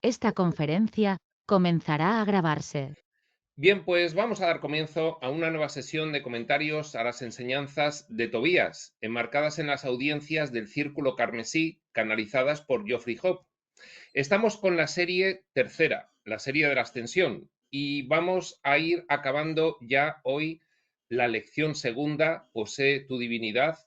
Esta conferencia comenzará a grabarse. Bien, pues vamos a dar comienzo a una nueva sesión de comentarios a las enseñanzas de Tobías, enmarcadas en las audiencias del Círculo Carmesí, canalizadas por Geoffrey Hope. Estamos con la serie tercera, la serie de la ascensión, y vamos a ir acabando ya hoy la lección segunda, Posee tu divinidad,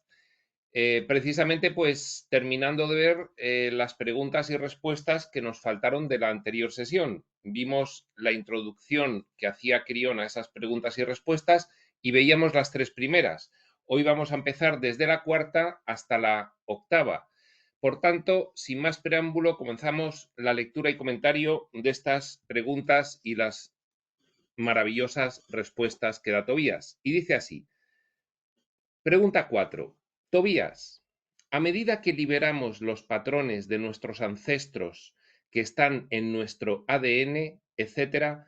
precisamente, pues terminando de ver las preguntas y respuestas que nos faltaron de la anterior sesión. Vimos la introducción que hacía Crión a esas preguntas y respuestas y veíamos las tres primeras. Hoy vamos a empezar desde la cuarta hasta la octava. Por tanto, sin más preámbulo, comenzamos la lectura y comentario de estas preguntas y las maravillosas respuestas que da Tobías. Y dice así: pregunta 4. Tobías, a medida que liberamos los patrones de nuestros ancestros que están en nuestro ADN, etcétera,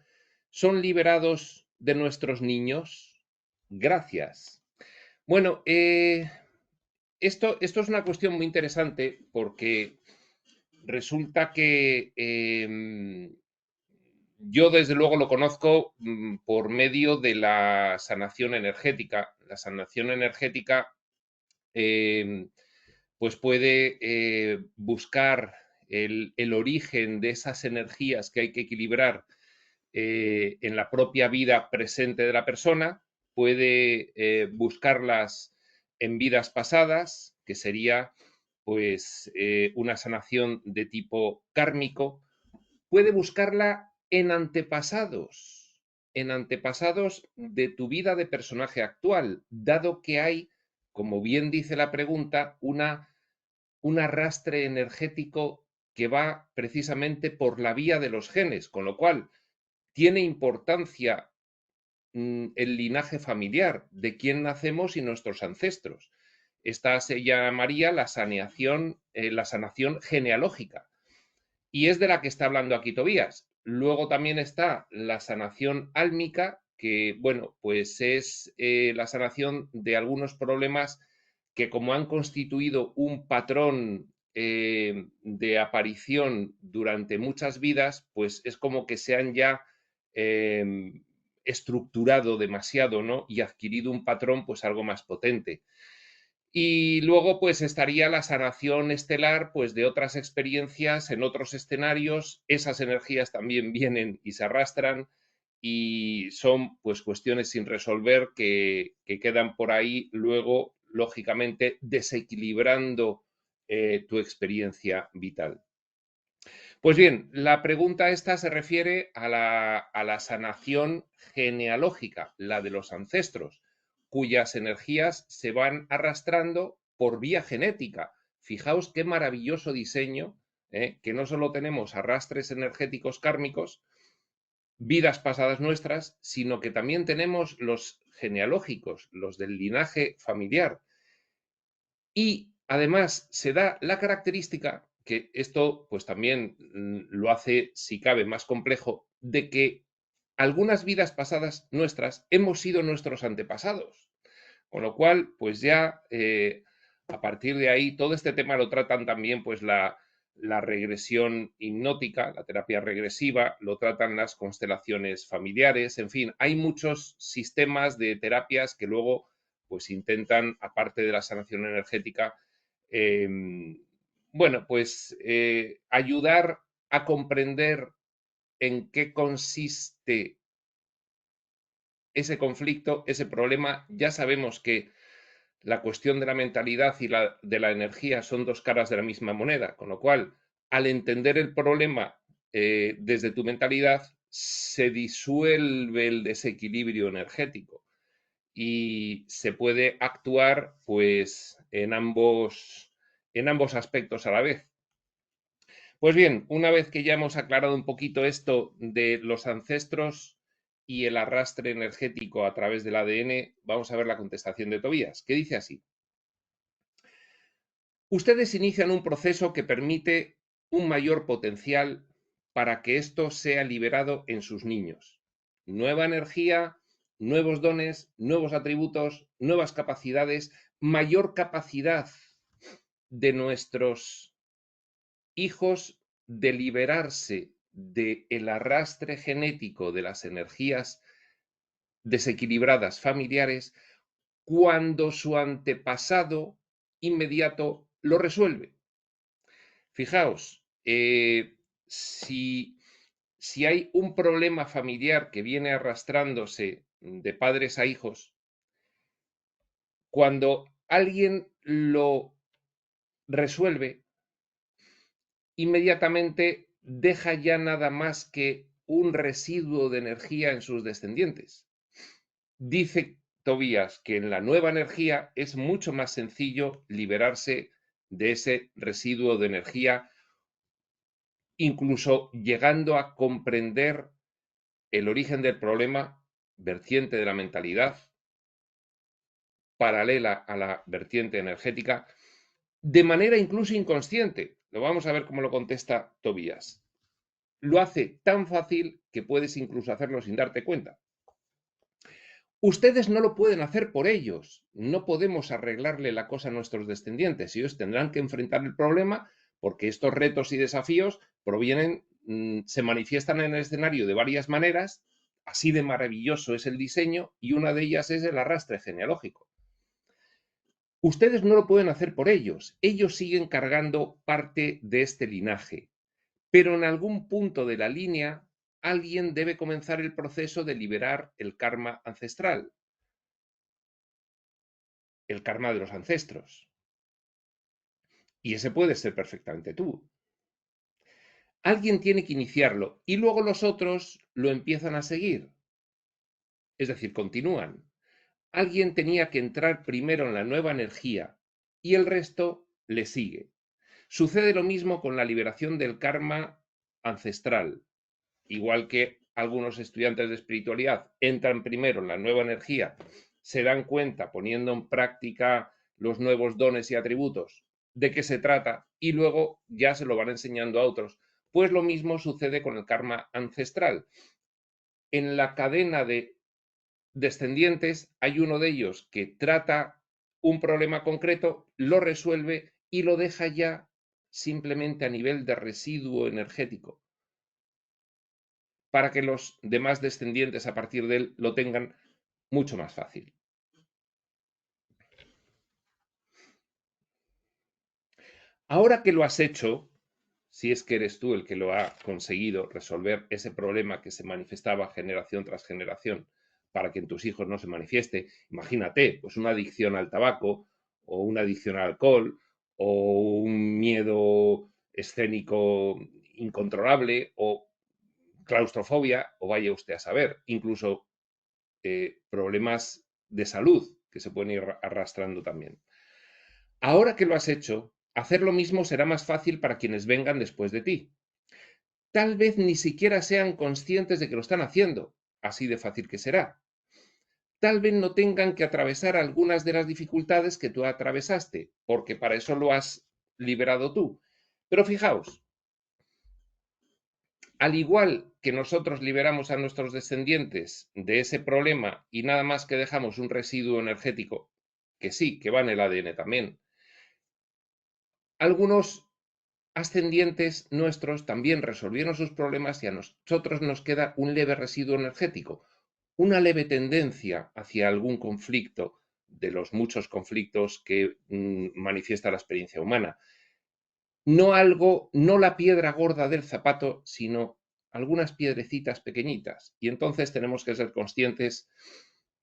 ¿son liberados de nuestros niños? Gracias. Bueno, esto es una cuestión muy interesante porque resulta que yo desde luego lo conozco por medio de la sanación energética. La sanación energética pues puede buscar el origen de esas energías que hay que equilibrar en la propia vida presente de la persona, puede buscarlas en vidas pasadas, que sería pues una sanación de tipo kármico, puede buscarla en antepasados de tu vida de personaje actual, dado que hay, como bien dice la pregunta, un arrastre energético que va precisamente por la vía de los genes, con lo cual tiene importancia el linaje familiar, de quién nacemos y nuestros ancestros. Esta se llamaría la sanación genealógica. Y es de la que está hablando aquí Tobías. Luego también está la sanación álmica, que, bueno, pues es la sanación de algunos problemas que, como han constituido un patrón de aparición durante muchas vidas, pues es como que se han ya eh, estructurado demasiado, ¿no? Y adquirido un patrón, pues algo más potente. Y luego, pues estaría la sanación estelar, pues de otras experiencias en otros escenarios. Esas energías también vienen y se arrastran y son pues cuestiones sin resolver que quedan por ahí luego, lógicamente, desequilibrando tu experiencia vital. Pues bien, la pregunta esta se refiere a la sanación genealógica, la de los ancestros, cuyas energías se van arrastrando por vía genética. Fijaos qué maravilloso diseño, que no solo tenemos arrastres energéticos kármicos, vidas pasadas nuestras, sino que también tenemos los genealógicos, los del linaje familiar. Y además se da la característica, que esto pues también lo hace, si cabe, más complejo, de que algunas vidas pasadas nuestras hemos sido nuestros antepasados. Con lo cual, pues ya a partir de ahí, todo este tema lo tratan también pues la regresión hipnótica, la terapia regresiva, lo tratan las constelaciones familiares, en fin, hay muchos sistemas de terapias que luego pues intentan, aparte de la sanación energética, eh, bueno, pues ayudar a comprender en qué consiste ese conflicto, ese problema. Ya sabemos que la cuestión de la mentalidad y la de la energía son dos caras de la misma moneda, con lo cual, al entender el problema desde tu mentalidad, se disuelve el desequilibrio energético y se puede actuar pues en ambos aspectos a la vez. Pues bien, una vez que ya hemos aclarado un poquito esto de los ancestros y el arrastre energético a través del ADN, vamos a ver la contestación de Tobías, que dice así: ustedes inician un proceso que permite un mayor potencial para que esto sea liberado en sus niños. Nueva energía, nuevos dones, nuevos atributos, nuevas capacidades, mayor capacidad de nuestros hijos de liberarse del arrastre genético de las energías desequilibradas familiares cuando su antepasado inmediato lo resuelve. Fijaos, si hay un problema familiar que viene arrastrándose de padres a hijos, cuando alguien lo resuelve, inmediatamente deja ya nada más que un residuo de energía en sus descendientes. Dice Tobías que en la nueva energía es mucho más sencillo liberarse de ese residuo de energía, incluso llegando a comprender el origen del problema, vertiente de la mentalidad, paralela a la vertiente energética, de manera incluso inconsciente. Lo vamos a ver cómo lo contesta Tobías. Lo hace tan fácil que puedes incluso hacerlo sin darte cuenta. Ustedes no lo pueden hacer por ellos. No podemos arreglarle la cosa a nuestros descendientes. Ellos tendrán que enfrentar el problema porque estos retos y desafíos provienen, se manifiestan en el escenario de varias maneras. Así de maravilloso es el diseño y una de ellas es el arrastre genealógico. Ustedes no lo pueden hacer por ellos. Ellos siguen cargando parte de este linaje. Pero en algún punto de la línea, alguien debe comenzar el proceso de liberar el karma ancestral, el karma de los ancestros. Y ese puede ser perfectamente tú. Alguien tiene que iniciarlo y luego los otros lo empiezan a seguir. Es decir, continúan. Alguien tenía que entrar primero en la nueva energía y el resto le sigue. Sucede lo mismo con la liberación del karma ancestral. Igual que algunos estudiantes de espiritualidad entran primero en la nueva energía, se dan cuenta poniendo en práctica los nuevos dones y atributos de qué se trata y luego ya se lo van enseñando a otros. Pues lo mismo sucede con el karma ancestral. En la cadena de descendientes hay uno de ellos que trata un problema concreto, lo resuelve y lo deja ya simplemente a nivel de residuo energético, para que los demás descendientes a partir de él lo tengan mucho más fácil. Ahora que lo has hecho, si es que eres tú el que lo ha conseguido resolver ese problema que se manifestaba generación tras generación para que en tus hijos no se manifieste, imagínate, pues una adicción al tabaco o una adicción al alcohol o un miedo escénico incontrolable o claustrofobia o vaya usted a saber, incluso problemas de salud que se pueden ir arrastrando también. Ahora que lo has hecho, hacer lo mismo será más fácil para quienes vengan después de ti. Tal vez ni siquiera sean conscientes de que lo están haciendo, así de fácil que será. Tal vez no tengan que atravesar algunas de las dificultades que tú atravesaste, porque para eso lo has liberado tú. Pero fijaos, al igual que nosotros liberamos a nuestros descendientes de ese problema y nada más que dejamos un residuo energético, que sí, que va en el ADN también, algunos ascendientes nuestros también resolvieron sus problemas y a nosotros nos queda un leve residuo energético, una leve tendencia hacia algún conflicto de los muchos conflictos que manifiesta la experiencia humana. No algo, no la piedra gorda del zapato, sino algunas piedrecitas pequeñitas. Y entonces tenemos que ser conscientes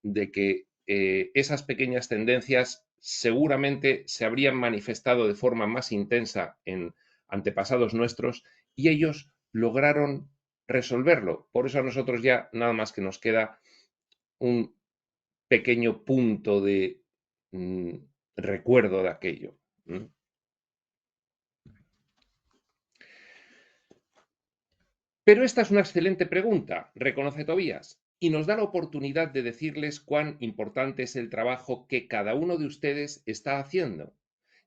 de que esas pequeñas tendencias seguramente se habrían manifestado de forma más intensa en antepasados nuestros y ellos lograron resolverlo. Por eso a nosotros ya nada más que nos queda un pequeño punto de recuerdo de aquello. Pero esta es una excelente pregunta, reconoce Tobías, y nos da la oportunidad de decirles cuán importante es el trabajo que cada uno de ustedes está haciendo.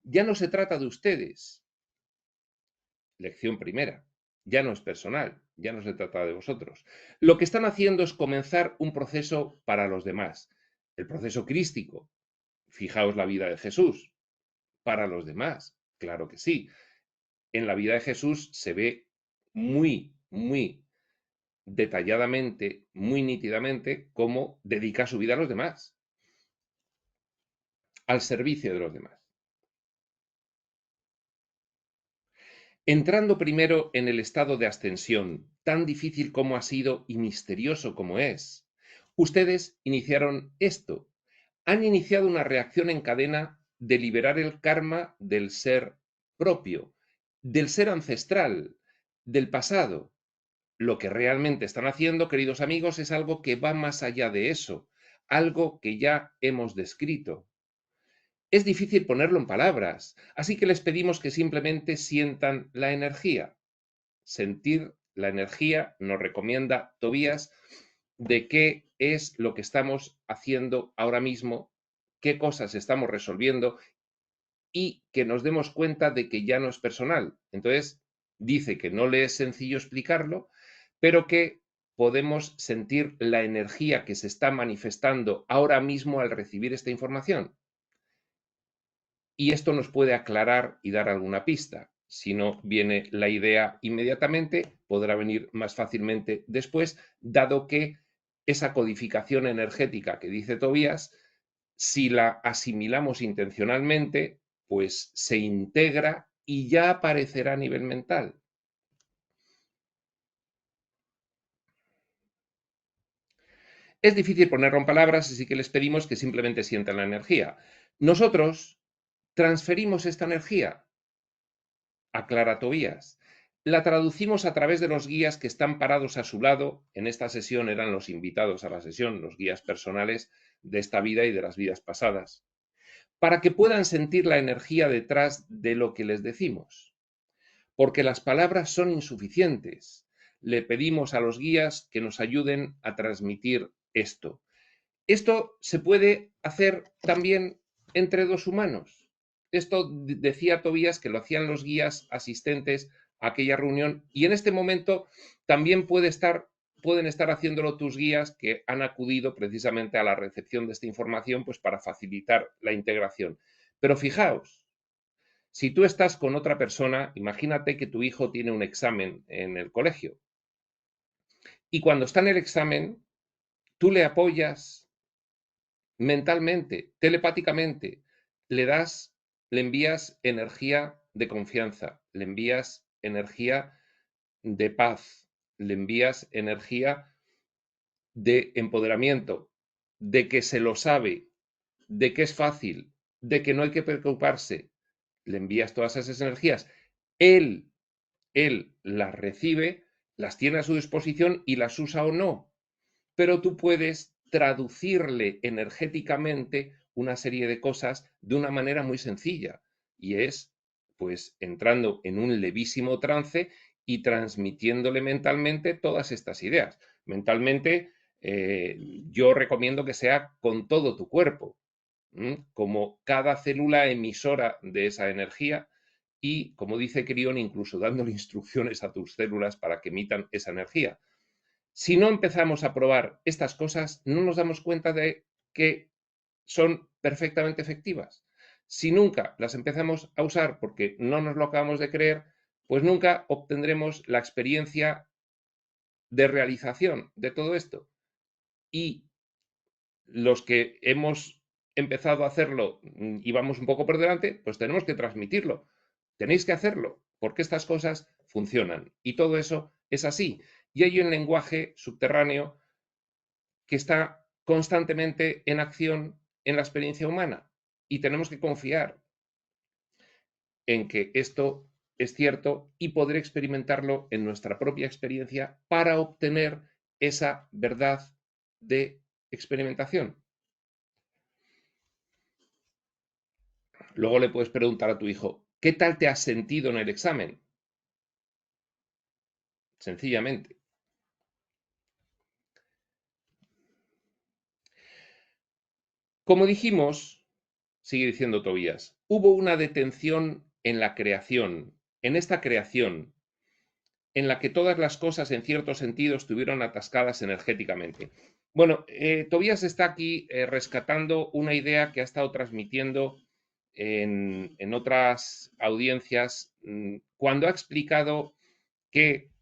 Ya no se trata de ustedes. Lección primera. Ya no es personal, ya no se trata de vosotros. Lo que están haciendo es comenzar un proceso para los demás, el proceso crístico. Fijaos la vida de Jesús. Para los demás, claro que sí. En la vida de Jesús se ve muy muy detalladamente, muy nítidamente, cómo dedica su vida a los demás, al servicio de los demás. Entrando primero en el estado de ascensión, tan difícil como ha sido y misterioso como es, ustedes iniciaron esto. Han iniciado una reacción en cadena de liberar el karma del ser propio, del ser ancestral, del pasado. Lo que realmente están haciendo, queridos amigos, es algo que va más allá de eso, algo que ya hemos descrito. Es difícil ponerlo en palabras, así que les pedimos que simplemente sientan la energía. Sentir la energía, nos recomienda Tobías, de qué es lo que estamos haciendo ahora mismo, qué cosas estamos resolviendo y que nos demos cuenta de que ya no es personal. Entonces, dice que no le es sencillo explicarlo, pero que podemos sentir la energía que se está manifestando ahora mismo al recibir esta información. Y esto nos puede aclarar y dar alguna pista. Si no viene la idea inmediatamente, podrá venir más fácilmente después, dado que esa codificación energética que dice Tobías, si la asimilamos intencionalmente, pues se integra y ya aparecerá a nivel mental. Es difícil ponerlo en palabras, así que les pedimos que simplemente sientan la energía. Nosotros transferimos esta energía, aclara Tobías. La traducimos a través de los guías que están parados a su lado. En esta sesión eran los invitados a la sesión, los guías personales de esta vida y de las vidas pasadas, para que puedan sentir la energía detrás de lo que les decimos. Porque las palabras son insuficientes. Le pedimos a los guías que nos ayuden a transmitir esto. Esto se puede hacer también entre dos humanos. Esto decía Tobías que lo hacían los guías asistentes a aquella reunión y en este momento también pueden estar haciéndolo tus guías que han acudido precisamente a la recepción de esta información pues para facilitar la integración. Pero fijaos, si tú estás con otra persona, imagínate que tu hijo tiene un examen en el colegio y cuando está en el examen, tú le apoyas mentalmente, telepáticamente, le das, le envías energía de confianza, le envías energía de paz, le envías energía de empoderamiento, de que se lo sabe, de que es fácil, de que no hay que preocuparse, le envías todas esas energías. Él, él las recibe, las tiene a su disposición y las usa o no, pero tú puedes traducirle energéticamente una serie de cosas de una manera muy sencilla y es pues entrando en un levísimo trance y transmitiéndole mentalmente todas estas ideas. Mentalmente yo recomiendo que sea con todo tu cuerpo, como cada célula emisora de esa energía y, como dice Crión, incluso dándole instrucciones a tus células para que emitan esa energía. Si no empezamos a probar estas cosas, no nos damos cuenta de que son perfectamente efectivas. Si nunca las empezamos a usar porque no nos lo acabamos de creer, pues nunca obtendremos la experiencia de realización de todo esto. Y los que hemos empezado a hacerlo y vamos un poco por delante, pues tenemos que transmitirlo. Tenéis que hacerlo, porque estas cosas funcionan. Y todo eso es así. Y hay un lenguaje subterráneo que está constantemente en acción en la experiencia humana y tenemos que confiar en que esto es cierto y poder experimentarlo en nuestra propia experiencia para obtener esa verdad de experimentación. Luego le puedes preguntar a tu hijo, ¿qué tal te has sentido en el examen? Sencillamente. Como dijimos, sigue diciendo Tobías, hubo una detención en la creación, en esta creación, en la que todas las cosas en cierto sentido estuvieron atascadas energéticamente. Bueno, Tobías está aquí rescatando una idea que ha estado transmitiendo en otras audiencias cuando ha explicado que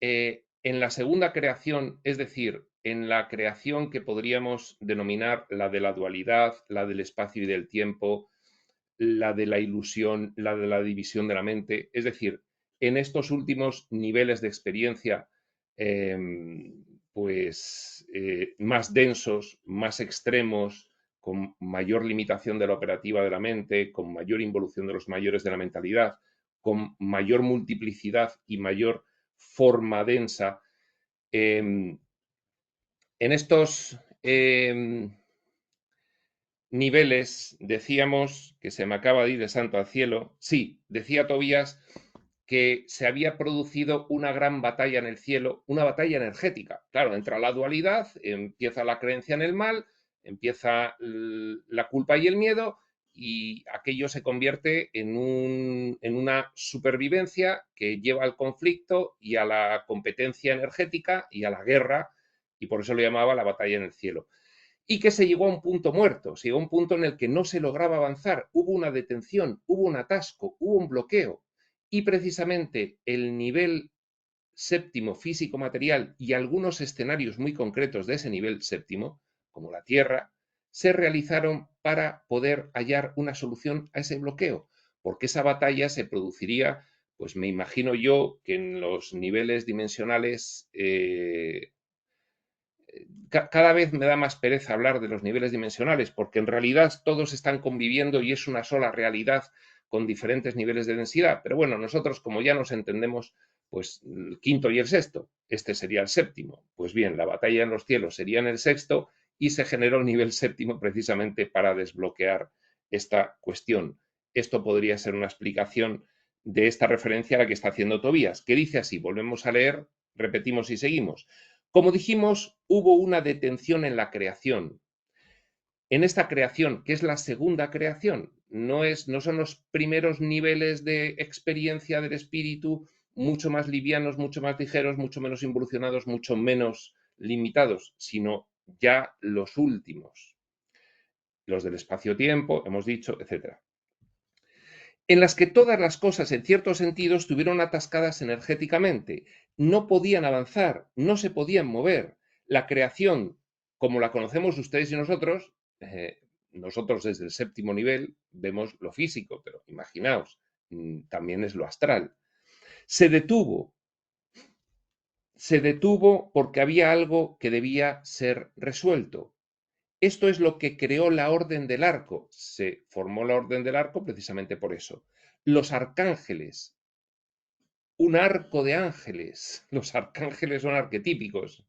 En la segunda creación, es decir, en la creación que podríamos denominar la de la dualidad, la del espacio y del tiempo, la de la ilusión, la de la división de la mente, es decir, en estos últimos niveles de experiencia, más densos, más extremos, con mayor limitación de la operativa de la mente, con mayor involución de los mayores de la mentalidad, con mayor multiplicidad y mayor forma densa. En estos niveles decíamos que se me acaba de ir de santo al cielo. Sí, decía Tobías que se había producido una gran batalla en el cielo, una batalla energética. Claro, entra la dualidad, empieza la creencia en el mal, empieza la culpa y el miedo, y aquello se convierte en una supervivencia que lleva al conflicto y a la competencia energética y a la guerra, y por eso lo llamaba la batalla en el cielo. Y que se llegó a un punto muerto, se llegó a un punto en el que no se lograba avanzar, hubo una detención, hubo un atasco, hubo un bloqueo, y precisamente el nivel séptimo físico-material y algunos escenarios muy concretos de ese nivel séptimo, como la Tierra, se realizaron para poder hallar una solución a ese bloqueo, porque esa batalla se produciría, pues me imagino yo, que en los niveles dimensionales cada vez me da más pereza hablar de los niveles dimensionales, porque en realidad todos están conviviendo y es una sola realidad con diferentes niveles de densidad. Pero bueno, nosotros como ya nos entendemos, pues el quinto y el sexto, este sería el séptimo. Pues bien, la batalla en los cielos sería en el sexto y se generó el nivel séptimo precisamente para desbloquear esta cuestión. Esto podría ser una explicación de esta referencia a la que está haciendo Tobías, que dice así, volvemos a leer, repetimos y seguimos. Como dijimos, hubo una detención en la creación. En esta creación, que es la segunda creación, no son los primeros niveles de experiencia del espíritu mucho más livianos, mucho más ligeros, mucho menos involucionados, mucho menos limitados, sino ya los últimos, los del espacio-tiempo, hemos dicho, etcétera, en las que todas las cosas, en cierto sentido, estuvieron atascadas energéticamente. No podían avanzar, no se podían mover. La creación, como la conocemos ustedes y nosotros, nosotros desde el séptimo nivel vemos lo físico, pero imaginaos, también es lo astral. Se detuvo, se detuvo porque había algo que debía ser resuelto. Esto es lo que creó la Orden del Arco. Se formó la Orden del Arco precisamente por eso. Los arcángeles, un arco de ángeles. Los arcángeles son arquetípicos,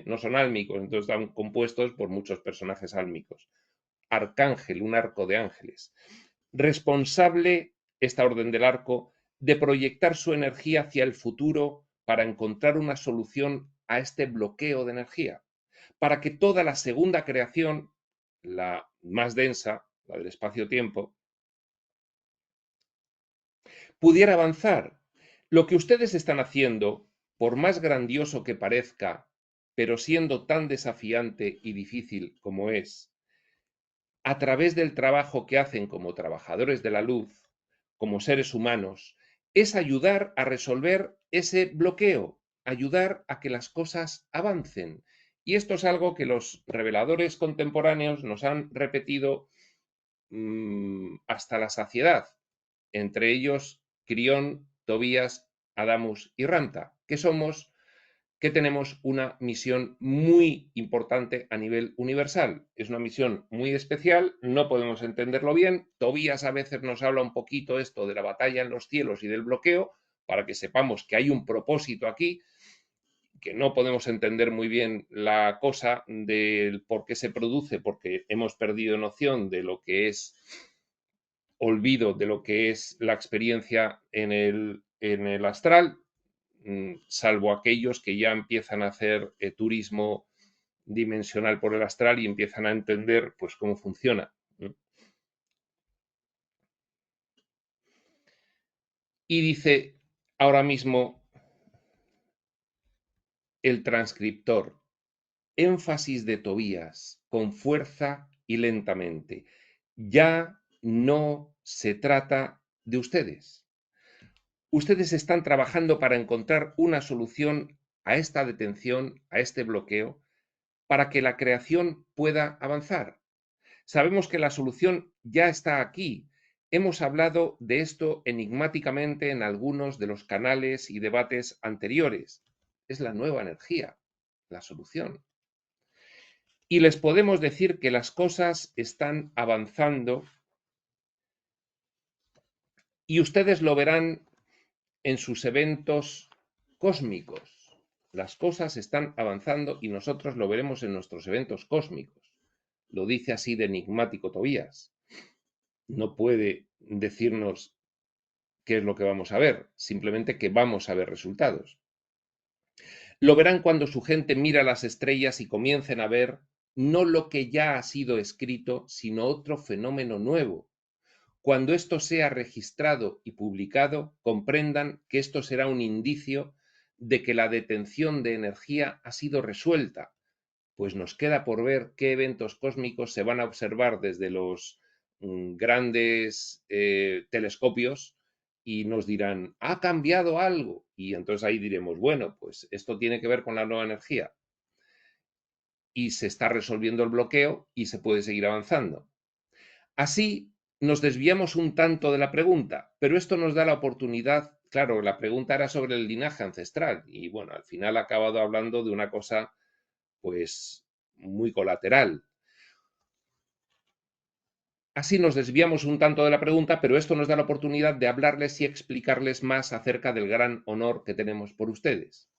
no son álmicos, entonces están compuestos por muchos personajes álmicos. Arcángel, un arco de ángeles. Responsable, esta Orden del Arco, de proyectar su energía hacia el futuro para encontrar una solución a este bloqueo de energía, para que toda la segunda creación, la más densa, la del espacio-tiempo, pudiera avanzar. Lo que ustedes están haciendo, por más grandioso que parezca, pero siendo tan desafiante y difícil como es, a través del trabajo que hacen como trabajadores de la luz, como seres humanos, es ayudar a resolver ese bloqueo, ayudar a que las cosas avancen. Y esto es algo que los reveladores contemporáneos nos han repetido hasta la saciedad, entre ellos Crión, Tobías, Adamus y Ranta, que tenemos una misión muy importante a nivel universal. Es una misión muy especial, no podemos entenderlo bien. Tobías a veces nos habla un poquito esto de la batalla en los cielos y del bloqueo, para que sepamos que hay un propósito aquí, que no podemos entender muy bien la cosa del por qué se produce, porque hemos perdido noción de lo que es olvido de lo que es la experiencia en el astral, salvo aquellos que ya empiezan a hacer turismo dimensional por el astral y empiezan a entender pues cómo funciona. Y dice ahora mismo el transcriptor, énfasis de Tobías, con fuerza y lentamente. Ya no se trata de ustedes. Ustedes están trabajando para encontrar una solución a esta detención, a este bloqueo, para que la creación pueda avanzar. Sabemos que la solución ya está aquí. Hemos hablado de esto enigmáticamente en algunos de los canales y debates anteriores. Es la nueva energía, la solución. Y les podemos decir que las cosas están avanzando y ustedes lo verán en sus eventos cósmicos. Las cosas están avanzando y nosotros lo veremos en nuestros eventos cósmicos. Lo dice así de enigmático Tobías. No puede decirnos qué es lo que vamos a ver, simplemente que vamos a ver resultados. Lo verán cuando su gente mira las estrellas y comiencen a ver no lo que ya ha sido escrito, sino otro fenómeno nuevo. Cuando esto sea registrado y publicado, comprendan que esto será un indicio de que la detención de energía ha sido resuelta, pues nos queda por ver qué eventos cósmicos se van a observar desde los grandes telescopios y nos dirán, ha cambiado algo. Y entonces ahí diremos, bueno, pues esto tiene que ver con la nueva energía y se está resolviendo el bloqueo y se puede seguir avanzando. Así nos desviamos un tanto de la pregunta, pero esto nos da la oportunidad, claro, la pregunta era sobre el linaje ancestral y bueno, al final ha acabado hablando de una cosa pues muy colateral. Así nos desviamos un tanto de la pregunta, pero esto nos da la oportunidad de hablarles y explicarles más acerca del gran honor que tenemos por ustedes.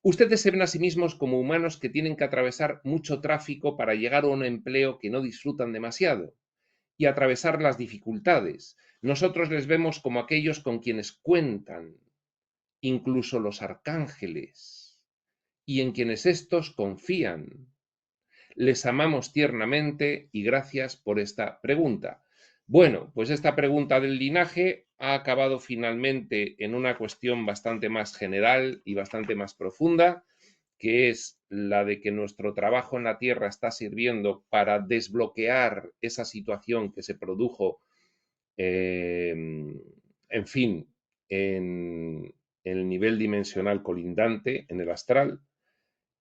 Ustedes se ven a sí mismos como humanos que tienen que atravesar mucho tráfico para llegar a un empleo que no disfrutan demasiado y atravesar las dificultades. Nosotros les vemos como aquellos con quienes cuentan, incluso los arcángeles, y en quienes éstos confían. Les amamos tiernamente y gracias por esta pregunta. Bueno, pues esta pregunta del linaje ha acabado finalmente en una cuestión bastante más general y bastante más profunda, que es la de que nuestro trabajo en la Tierra está sirviendo para desbloquear esa situación que se produjo, en fin, en el nivel dimensional colindante, en el astral,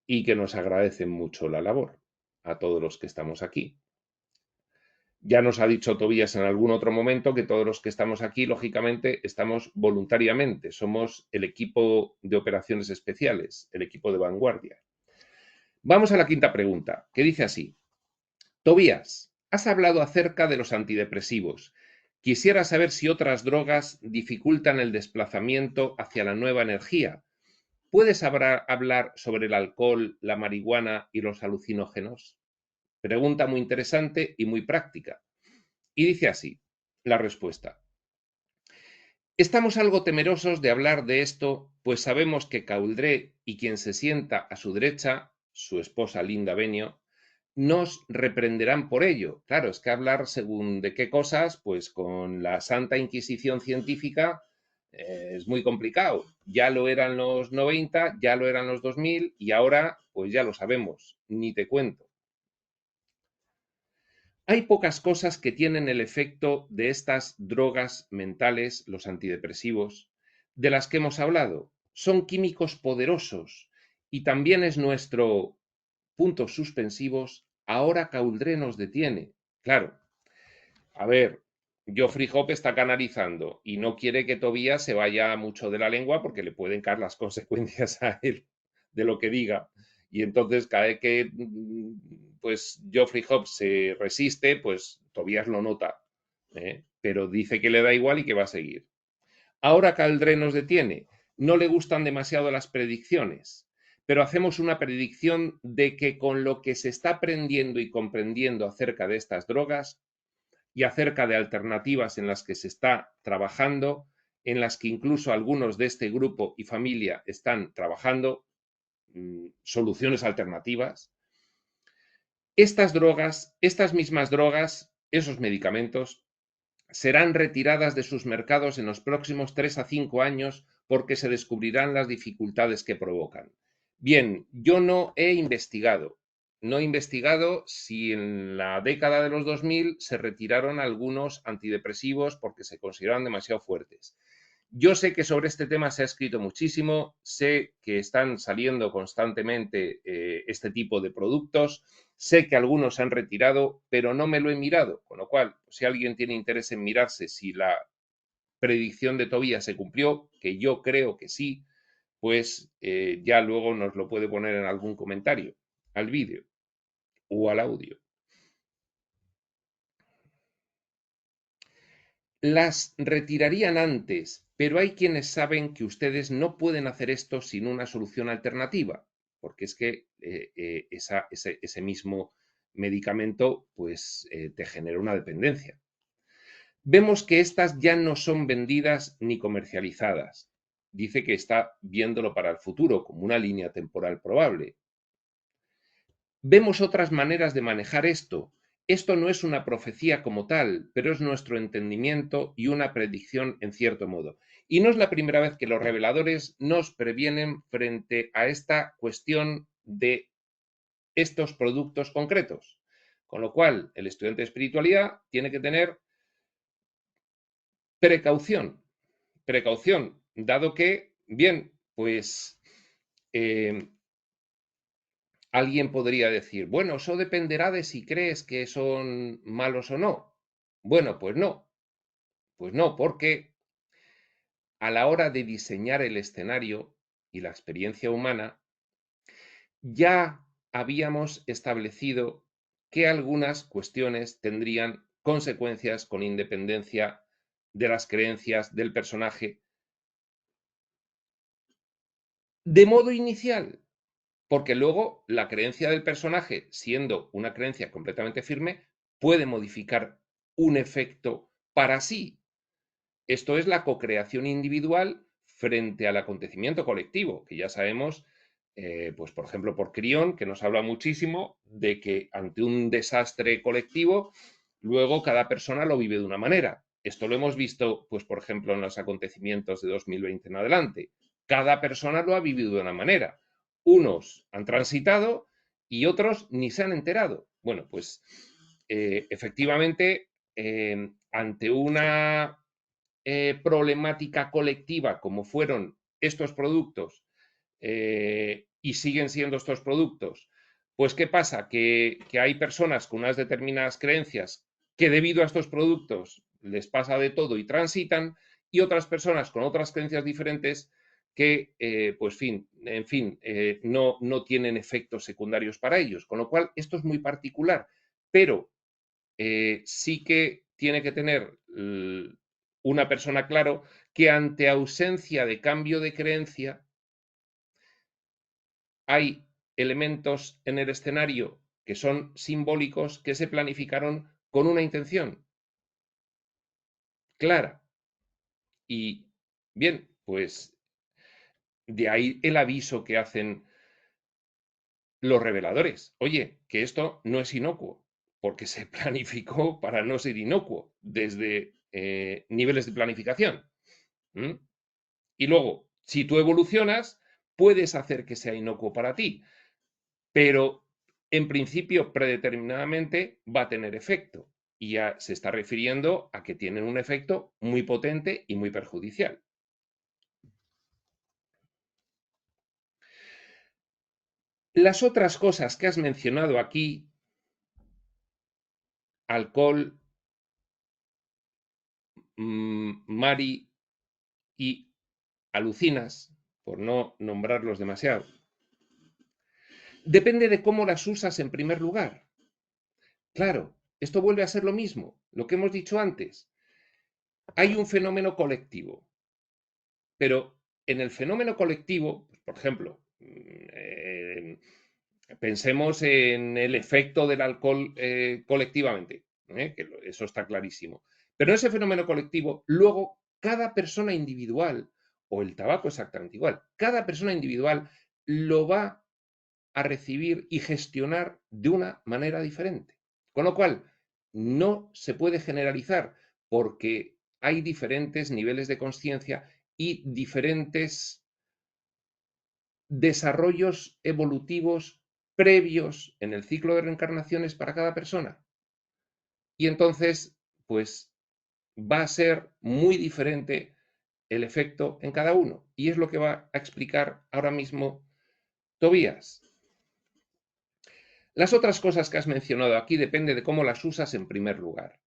y que nos agradecen mucho la labor a todos los que estamos aquí. Ya nos ha dicho Tobías en algún otro momento que todos los que estamos aquí, lógicamente, estamos voluntariamente. Somos el equipo de operaciones especiales, el equipo de vanguardia. Vamos a la quinta pregunta, que dice así. Tobías, has hablado acerca de los antidepresivos. Quisiera saber si otras drogas dificultan el desplazamiento hacia la nueva energía. ¿Puedes hablar sobre el alcohol, la marihuana y los alucinógenos? Pregunta muy interesante y muy práctica. Y dice así, la respuesta. Estamos algo temerosos de hablar de esto, pues sabemos que Cauldré y quien se sienta a su derecha, su esposa Linda Benio, nos reprenderán por ello. Claro, es que hablar según de qué cosas, pues con la Santa Inquisición científica es muy complicado. Ya lo eran los 90, ya lo eran los 2000 y ahora pues ya lo sabemos, ni te cuento. Hay pocas cosas que tienen el efecto de estas drogas mentales, los antidepresivos, de las que hemos hablado. Son químicos poderosos y también es nuestro puntos suspensivos. Ahora Cauldré nos detiene. Claro, a ver, Geoffrey Hope está canalizando y no quiere que Tobías se vaya mucho de la lengua porque le pueden caer las consecuencias a él de lo que diga. Y entonces cada vez que pues Geoffrey Hope se resiste, pues Tobías lo nota, pero dice que le da igual y que va a seguir. Ahora Caldré nos detiene. No le gustan demasiado las predicciones, pero hacemos una predicción de que con lo que se está aprendiendo y comprendiendo acerca de estas drogas y acerca de alternativas en las que se está trabajando, en las que incluso algunos de este grupo y familia están trabajando, soluciones alternativas, estas drogas, estas mismas drogas, esos medicamentos, serán retiradas de sus mercados en los próximos 3 a 5 años porque se descubrirán las dificultades que provocan. Bien, yo no he investigado. No he investigado si en la década de los 2000 se retiraron algunos antidepresivos porque se consideraban demasiado fuertes. Yo sé que sobre este tema se ha escrito muchísimo, sé que están saliendo constantemente este tipo de productos, sé que algunos se han retirado, pero no me lo he mirado, con lo cual, si alguien tiene interés en mirarse si la predicción de Tobías se cumplió, que yo creo que sí, pues ya luego nos lo puede poner en algún comentario al vídeo o al audio. Las retirarían antes, pero hay quienes saben que ustedes no pueden hacer esto sin una solución alternativa, porque es que ese mismo medicamento pues te genera una dependencia. Vemos que estas ya no son vendidas ni comercializadas. Dice que está viéndolo para el futuro como una línea temporal probable. Vemos otras maneras de manejar esto. Esto no es una profecía como tal, pero es nuestro entendimiento y una predicción en cierto modo. Y no es la primera vez que los reveladores nos previenen frente a esta cuestión de estos productos concretos. Con lo cual, el estudiante de espiritualidad tiene que tener precaución, dado que, bien, pues alguien podría decir, bueno, eso dependerá de si crees que son malos o no. Bueno, pues no, porque a la hora de diseñar el escenario y la experiencia humana, ya habíamos establecido que algunas cuestiones tendrían consecuencias con independencia de las creencias del personaje de modo inicial. Porque luego la creencia del personaje, siendo una creencia completamente firme, puede modificar un efecto para sí. Esto es la cocreación individual frente al acontecimiento colectivo, que ya sabemos, pues por ejemplo por Crión, que nos habla muchísimo de que ante un desastre colectivo, luego cada persona lo vive de una manera. Esto lo hemos visto, pues por ejemplo, en los acontecimientos de 2020 en adelante. Cada persona lo ha vivido de una manera. Unos han transitado y otros ni se han enterado. Bueno, pues efectivamente, ante una problemática colectiva como fueron estos productos y siguen siendo estos productos, pues ¿qué pasa? Que hay personas con unas determinadas creencias que debido a estos productos les pasa de todo y transitan, y otras personas con otras creencias diferentes que, pues en fin, no tienen efectos secundarios para ellos. Con lo cual, esto es muy particular, pero sí que tiene que tener una persona claro que ante ausencia de cambio de creencia hay elementos en el escenario que son simbólicos que se planificaron con una intención clara. Y bien, pues de ahí el aviso que hacen los reveladores. Oye, que esto no es inocuo, porque se planificó para no ser inocuo desde niveles de planificación. ¿Mm? Y luego, si tú evolucionas, puedes hacer que sea inocuo para ti, pero en principio, predeterminadamente, va a tener efecto. Y ya se está refiriendo a que tienen un efecto muy potente y muy perjudicial. Las otras cosas que has mencionado aquí, alcohol, Mari y alucinas, por no nombrarlos demasiado, depende de cómo las usas en primer lugar. Claro, esto vuelve a ser lo mismo, lo que hemos dicho antes. Hay un fenómeno colectivo, pero en el fenómeno colectivo, pues, por ejemplo, pensemos en el efecto del alcohol colectivamente, que eso está clarísimo. Pero en ese fenómeno colectivo, luego cada persona individual, o el tabaco exactamente igual, cada persona individual lo va a recibir y gestionar de una manera diferente. Con lo cual, no se puede generalizar porque hay diferentes niveles de conciencia y diferentes desarrollos evolutivos previos en el ciclo de reencarnaciones para cada persona. Y entonces, pues va a ser muy diferente el efecto en cada uno. Y es lo que va a explicar ahora mismo Tobías. Las otras cosas que has mencionado aquí depende de cómo las usas en primer lugar.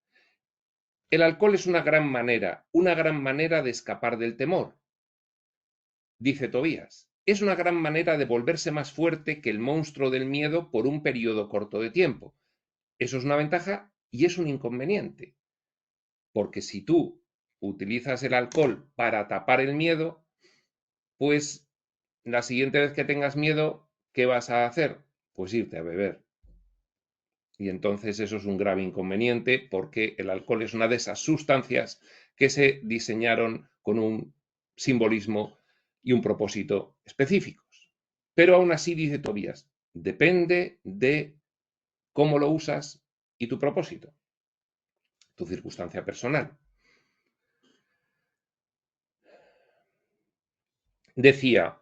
El alcohol es una gran manera de escapar del temor, dice Tobías. Es una gran manera de volverse más fuerte que el monstruo del miedo por un periodo corto de tiempo. Eso es una ventaja y es un inconveniente. Porque si tú utilizas el alcohol para tapar el miedo, pues la siguiente vez que tengas miedo, ¿qué vas a hacer? Pues irte a beber. Y entonces eso es un grave inconveniente porque el alcohol es una de esas sustancias que se diseñaron con un simbolismo y un propósito específicos. Pero aún así, dice Tobías, depende de cómo lo usas y tu propósito, tu circunstancia personal. Decía,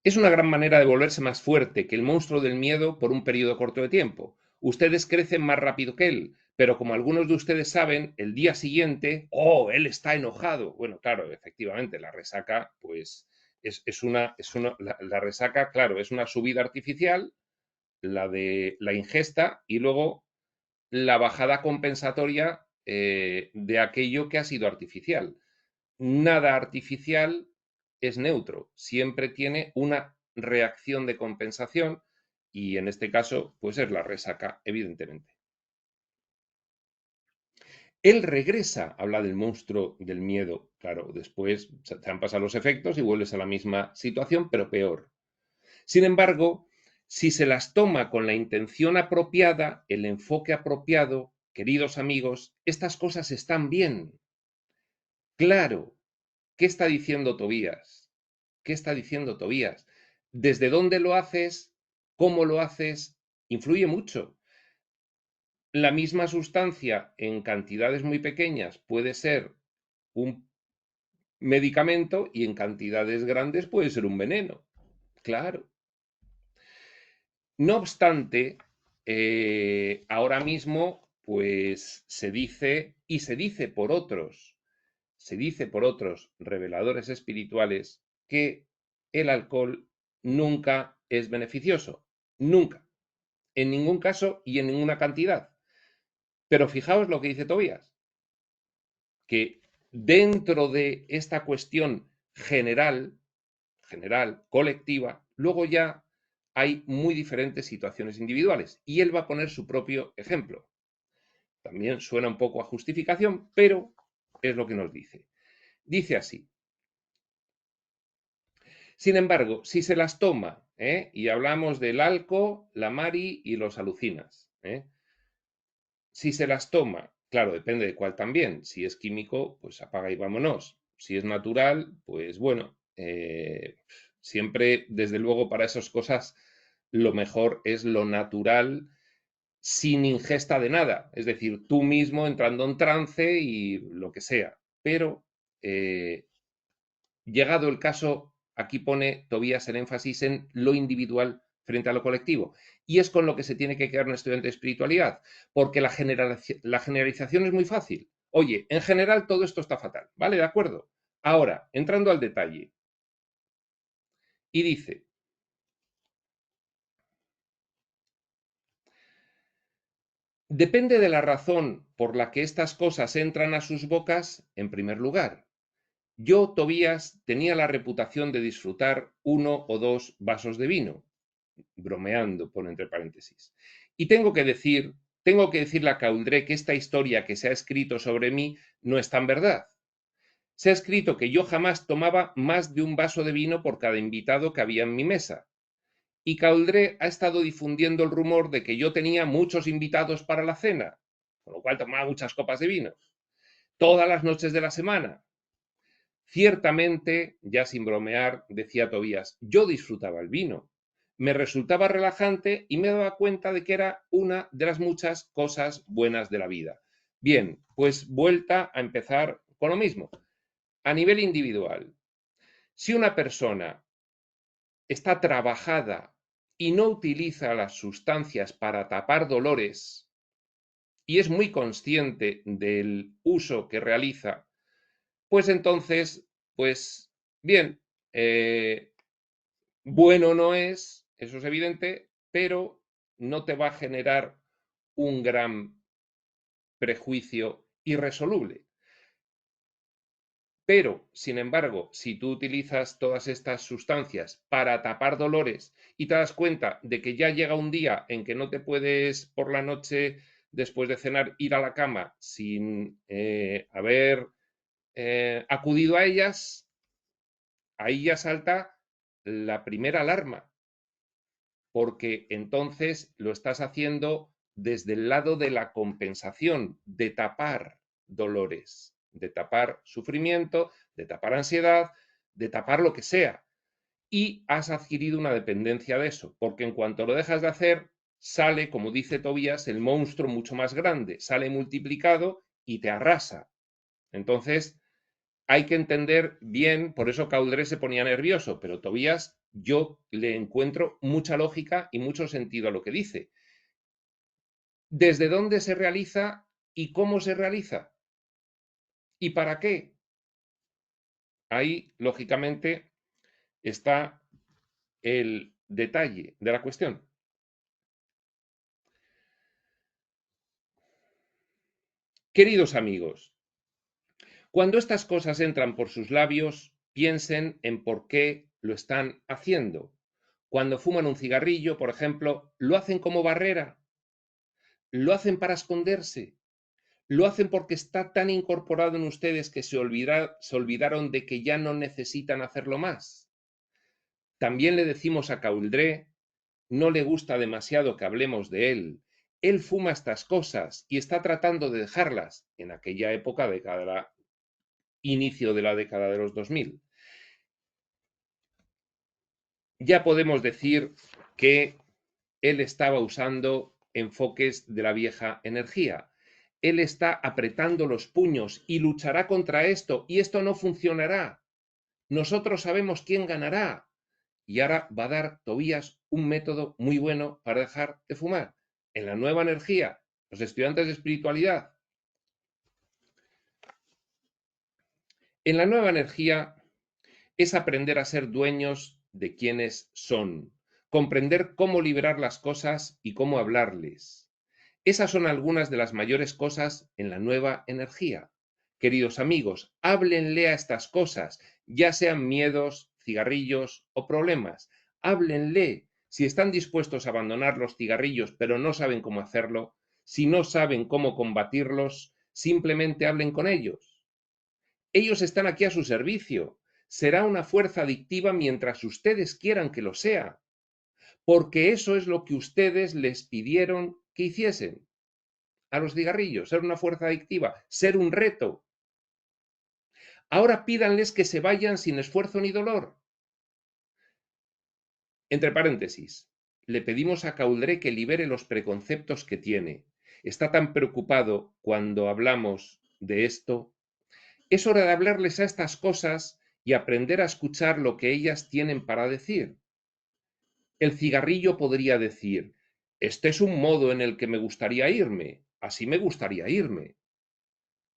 es una gran manera de volverse más fuerte que el monstruo del miedo por un periodo corto de tiempo. Ustedes crecen más rápido que él, pero como algunos de ustedes saben, el día siguiente, ¡oh, él está enojado! Bueno, claro, efectivamente, la resaca, pues, la resaca, claro, es una subida artificial, la de la ingesta, y luego la bajada compensatoria de aquello que ha sido artificial. Nada artificial es neutro, siempre tiene una reacción de compensación y en este caso, pues es la resaca, evidentemente. Él regresa, habla del monstruo del miedo, claro, después te han pasado los efectos y vuelves a la misma situación, pero peor. Sin embargo, si se las toma con la intención apropiada, el enfoque apropiado, queridos amigos, estas cosas están bien. Claro, ¿qué está diciendo Tobías? ¿Qué está diciendo Tobías? ¿Desde dónde lo haces? ¿Cómo lo haces? Influye mucho. La misma sustancia en cantidades muy pequeñas puede ser un medicamento y en cantidades grandes puede ser un veneno. Claro. No obstante, ahora mismo, pues se dice, y se dice por otros reveladores espirituales, que el alcohol nunca es beneficioso. Nunca. En ningún caso y en ninguna cantidad. Pero fijaos lo que dice Tobías, que dentro de esta cuestión general, colectiva, luego ya hay muy diferentes situaciones individuales. Y él va a poner su propio ejemplo. También suena un poco a justificación, pero es lo que nos dice. Dice así. Sin embargo, si se las toma, y hablamos del alco, la mari y los alucinas, si se las toma, claro, depende de cuál también. Si es químico, pues apaga y vámonos. Si es natural, pues bueno, siempre, desde luego, para esas cosas, lo mejor es lo natural sin ingesta de nada. Es decir, tú mismo entrando en trance y lo que sea. Pero, llegado el caso, aquí pone Tobías el énfasis en lo individual frente a lo colectivo. Y es con lo que se tiene que quedar un estudiante de espiritualidad, porque la generalización es muy fácil. Oye, en general todo esto está fatal, ¿vale? De acuerdo. Ahora, entrando al detalle, y dice, depende de la razón por la que estas cosas entran a sus bocas, en primer lugar. Yo, Tobías, tenía la reputación de disfrutar 1 o 2 vasos de vino, bromeando, pone entre paréntesis. Y tengo que decirle a Caudré que esta historia que se ha escrito sobre mí no es tan verdad. Se ha escrito que yo jamás tomaba más de un vaso de vino por cada invitado que había en mi mesa. Y Caudré ha estado difundiendo el rumor de que yo tenía muchos invitados para la cena, con lo cual tomaba muchas copas de vino, todas las noches de la semana. Ciertamente, ya sin bromear, decía Tobías, yo disfrutaba el vino. Me resultaba relajante y me daba cuenta de que era una de las muchas cosas buenas de la vida. Bien, pues vuelta a empezar con lo mismo. A nivel individual, si una persona está trabajada y no utiliza las sustancias para tapar dolores y es muy consciente del uso que realiza, pues entonces, pues bien, bueno no es, eso es evidente, pero no te va a generar un gran prejuicio irresoluble. Pero, sin embargo, si tú utilizas todas estas sustancias para tapar dolores y te das cuenta de que ya llega un día en que no te puedes por la noche, después de cenar, ir a la cama sin haber acudido a ellas, ahí ya salta la primera alarma, porque entonces lo estás haciendo desde el lado de la compensación, de tapar dolores, de tapar sufrimiento, de tapar ansiedad, de tapar lo que sea. Y has adquirido una dependencia de eso, porque en cuanto lo dejas de hacer, sale, como dice Tobías, el monstruo mucho más grande, sale multiplicado y te arrasa. Entonces, hay que entender bien, por eso Caudré se ponía nervioso, pero Tobías yo le encuentro mucha lógica y mucho sentido a lo que dice. ¿Desde dónde se realiza y cómo se realiza? ¿Y para qué? Ahí, lógicamente, está el detalle de la cuestión. Queridos amigos, cuando estas cosas entran por sus labios, piensen en por qué lo están haciendo. Cuando fuman un cigarrillo, por ejemplo, ¿lo hacen como barrera? ¿Lo hacen para esconderse? ¿Lo hacen porque está tan incorporado en ustedes que se olvidaron de que ya no necesitan hacerlo más? También le decimos a Cauldré, no le gusta demasiado que hablemos de él. Él fuma estas cosas y está tratando de dejarlas en aquella época, inicio de la década de los 2000. Ya podemos decir que él estaba usando enfoques de la vieja energía. Él está apretando los puños y luchará contra esto, y esto no funcionará. Nosotros sabemos quién ganará. Y ahora va a dar Tobías un método muy bueno para dejar de fumar. En la nueva energía, los estudiantes de espiritualidad. En la nueva energía es aprender a ser dueños de quienes son, comprender cómo liberar las cosas y cómo hablarles. Esas son algunas de las mayores cosas en la nueva energía. Queridos amigos, háblenle a estas cosas, ya sean miedos, cigarrillos o problemas. Háblenle. Si están dispuestos a abandonar los cigarrillos pero no saben cómo hacerlo, si no saben cómo combatirlos, simplemente hablen con ellos. Ellos están aquí a su servicio. Será una fuerza adictiva mientras ustedes quieran que lo sea, porque eso es lo que ustedes les pidieron que hiciesen a los cigarrillos, ser una fuerza adictiva, ser un reto. Ahora pídanles que se vayan sin esfuerzo ni dolor. Entre paréntesis, le pedimos a Cauldré que libere los preconceptos que tiene. Está tan preocupado cuando hablamos de esto. Es hora de hablarles a estas cosas y aprender a escuchar lo que ellas tienen para decir. El cigarrillo podría decir, este es un modo en el que me gustaría irme, así me gustaría irme.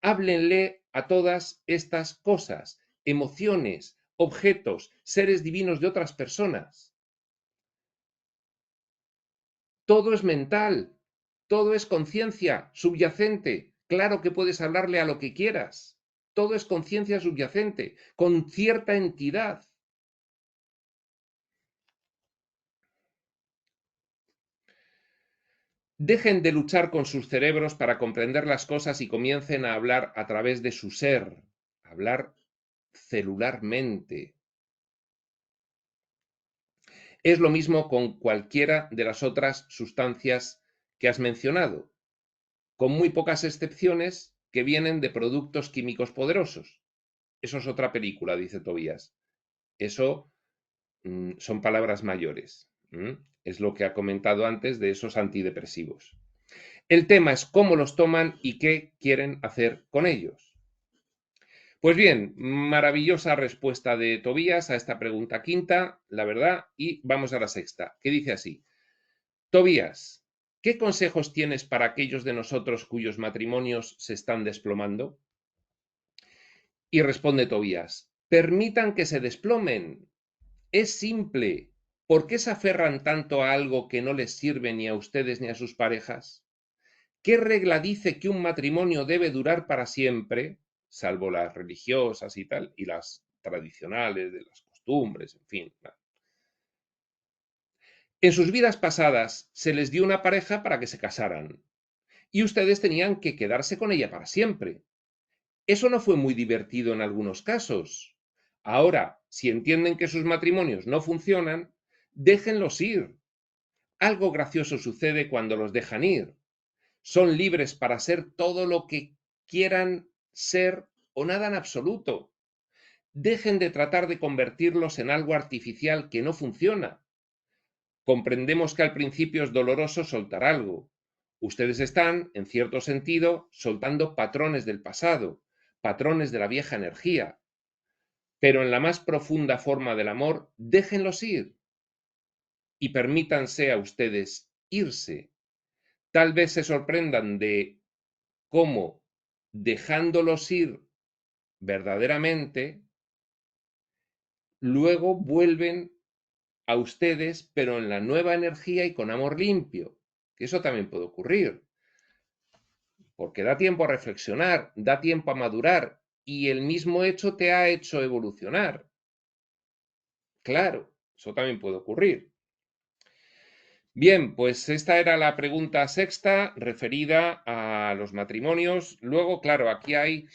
Háblenle a todas estas cosas, emociones, objetos, seres divinos de otras personas. Todo es mental, todo es conciencia subyacente. Claro que puedes hablarle a lo que quieras. Todo es conciencia subyacente, con cierta entidad. Dejen de luchar con sus cerebros para comprender las cosas y comiencen a hablar a través de su ser, hablar celularmente. Es lo mismo con cualquiera de las otras sustancias que has mencionado, con muy pocas excepciones que vienen de productos químicos poderosos. Eso es otra película, dice Tobías. Eso son palabras mayores. Es lo que ha comentado antes de esos antidepresivos. El tema es cómo los toman y qué quieren hacer con ellos. Pues bien, maravillosa respuesta de Tobías a esta pregunta quinta, la verdad, y vamos a la sexta, que dice así. Tobías, ¿qué consejos tienes para aquellos de nosotros cuyos matrimonios se están desplomando? Y responde Tobías, permitan que se desplomen. Es simple. ¿Por qué se aferran tanto a algo que no les sirve ni a ustedes ni a sus parejas? ¿Qué regla dice que un matrimonio debe durar para siempre, salvo las religiosas y tal, y las tradicionales de las costumbres, en fin? En sus vidas pasadas se les dio una pareja para que se casaran, y ustedes tenían que quedarse con ella para siempre. Eso no fue muy divertido en algunos casos. Ahora, si entienden que sus matrimonios no funcionan, déjenlos ir. Algo gracioso sucede cuando los dejan ir. Son libres para ser todo lo que quieran ser o nada en absoluto. Dejen de tratar de convertirlos en algo artificial que no funciona. Comprendemos que al principio es doloroso soltar algo. Ustedes están, en cierto sentido, soltando patrones del pasado, patrones de la vieja energía. Pero en la más profunda forma del amor, déjenlos ir y permítanse a ustedes irse. Tal vez se sorprendan de cómo, dejándolos ir verdaderamente, luego vuelven a ustedes, pero en la nueva energía y con amor limpio. Que eso también puede ocurrir, porque da tiempo a reflexionar, da tiempo a madurar, y el mismo hecho te ha hecho evolucionar. Claro, eso también puede ocurrir. Bien, pues esta era la pregunta sexta referida a los matrimonios. Luego, claro, aquí hay